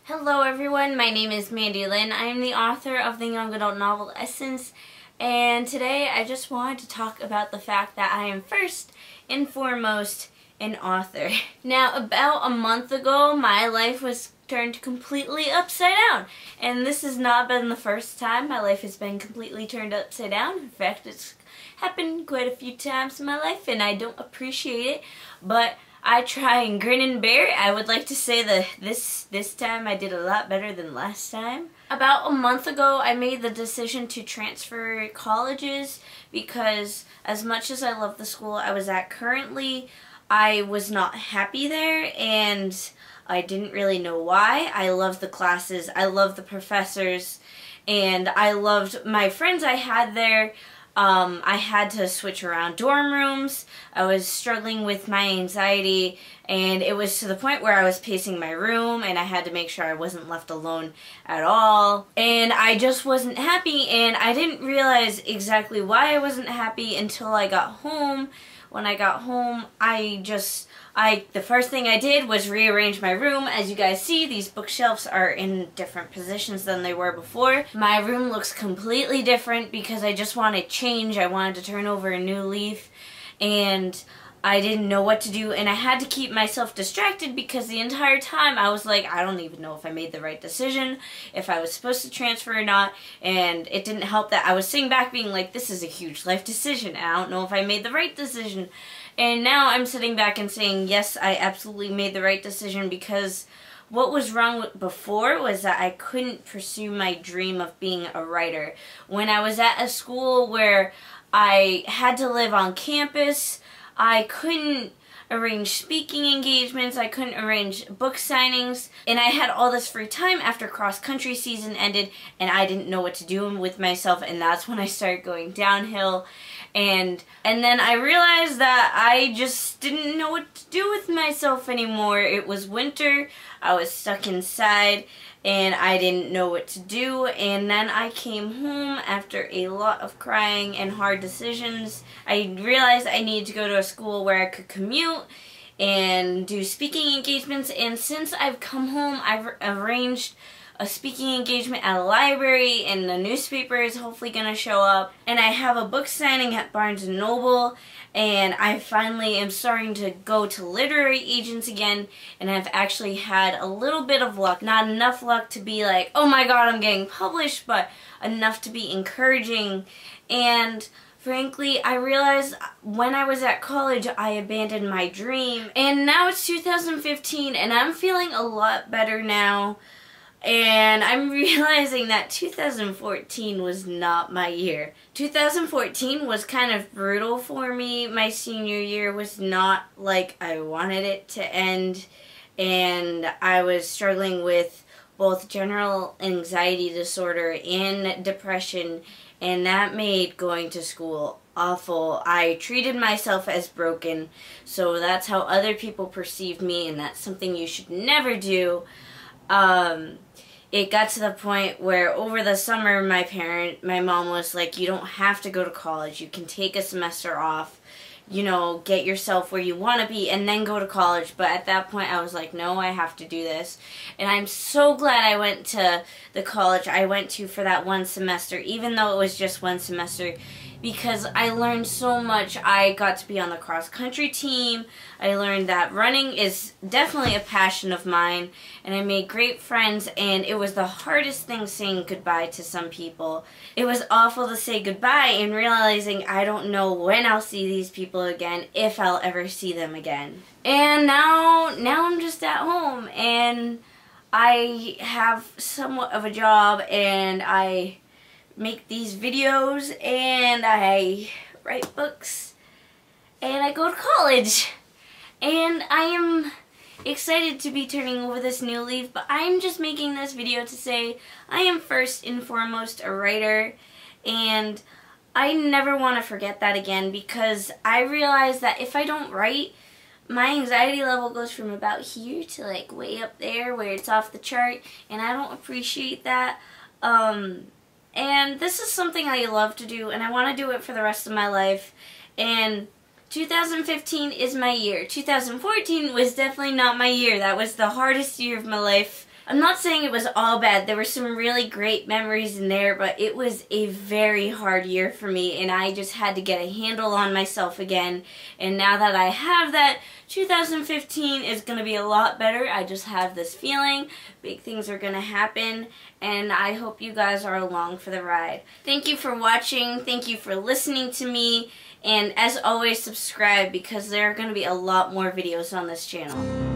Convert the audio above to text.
Hello everyone, my name is Mandi Lynn. I am the author of the young adult novel Essence, and today I just wanted to talk about the fact that I am first and foremost an author. Now, about a month ago, my life was turned completely upside down, and this has not been the first time my life has been completely turned upside down. In fact, it's happened quite a few times in my life, and I don't appreciate it, but I try and grin and bear. I would like to say that this time I did a lot better than last time. About a month ago, I made the decision to transfer colleges because as much as I love the school I was at currently, I was not happy there, and I didn't really know why. I loved the classes, I loved the professors, and I loved my friends I had there. I had to switch around dorm rooms. I was struggling with my anxiety, and it was to the point where I was pacing my room, and I had to make sure I wasn't left alone at all. And I just wasn't happy, and I didn't realize exactly why I wasn't happy until I got home. When I got home, the first thing I did was rearrange my room. As you guys see, these bookshelves are in different positions than they were before. My room looks completely different because I just wanted change. I wanted to turn over a new leaf, and I didn't know what to do, and I had to keep myself distracted because the entire time I was like, I don't even know if I made the right decision, if I was supposed to transfer or not, and it didn't help that I was sitting back being like, this is a huge life decision, I don't know if I made the right decision. And now I'm sitting back and saying, yes, I absolutely made the right decision, because what was wrong before was that I couldn't pursue my dream of being a writer. When I was at a school where I had to live on campus, I couldn't arrange speaking engagements, I couldn't arrange book signings, and I had all this free time after cross-country season ended, and I didn't know what to do with myself, and that's when I started going downhill. And then I realized that I just didn't know what to do with myself anymore. It was winter, I was stuck inside, and I didn't know what to do. And then I came home after a lot of crying and hard decisions. I realized I needed to go to a school where I could commute and do speaking engagements, and since I've come home, I've arranged a speaking engagement at a library, and the newspaper is hopefully going to show up, and I have a book signing at Barnes & Noble, and I finally am starting to go to literary agents again, and I've actually had a little bit of luck. Not enough luck to be like, oh my god, I'm getting published, but enough to be encouraging. And frankly, I realized when I was at college, I abandoned my dream, and now it's 2015, and I'm feeling a lot better now. And I'm realizing that 2014 was not my year. 2014 was kind of brutal for me. My senior year was not like I wanted it to end, and I was struggling with both general anxiety disorder and depression, and that made going to school awful. I treated myself as broken, so that's how other people perceived me, and that's something you should never do. It got to the point where over the summer my mom was like, you don't have to go to college, you can take a semester off, you know, get yourself where you want to be and then go to college. But at that point I was like, no, I have to do this. And I'm so glad I went to the college I went to for that one semester, even though it was just one semester, because I learned so much. I got to be on the cross-country team. I learned that running is definitely a passion of mine, and I made great friends, and it was the hardest thing saying goodbye to some people. It was awful to say goodbye and realizing I don't know when I'll see these people again, if I'll ever see them again. And now I'm just at home, and I have somewhat of a job, and I make these videos, and I write books, and I go to college, and I am excited to be turning over this new leaf. But I'm just making this video to say I am first and foremost a writer, and I never want to forget that again, because I realize that if I don't write, my anxiety level goes from about here to like way up there where it's off the chart, and I don't appreciate that. And this is something I love to do, and I want to do it for the rest of my life. And 2015 is my year. 2014 was definitely not my year. That was the hardest year of my life I'm not saying it was all bad. There were some really great memories in there, but it was a very hard year for me, and I just had to get a handle on myself again. And now that I have that, 2015 is going to be a lot better. I just have this feeling big things are going to happen, and I hope you guys are along for the ride. Thank you for watching. Thank you for listening to me. And as always, subscribe because there are going to be a lot more videos on this channel.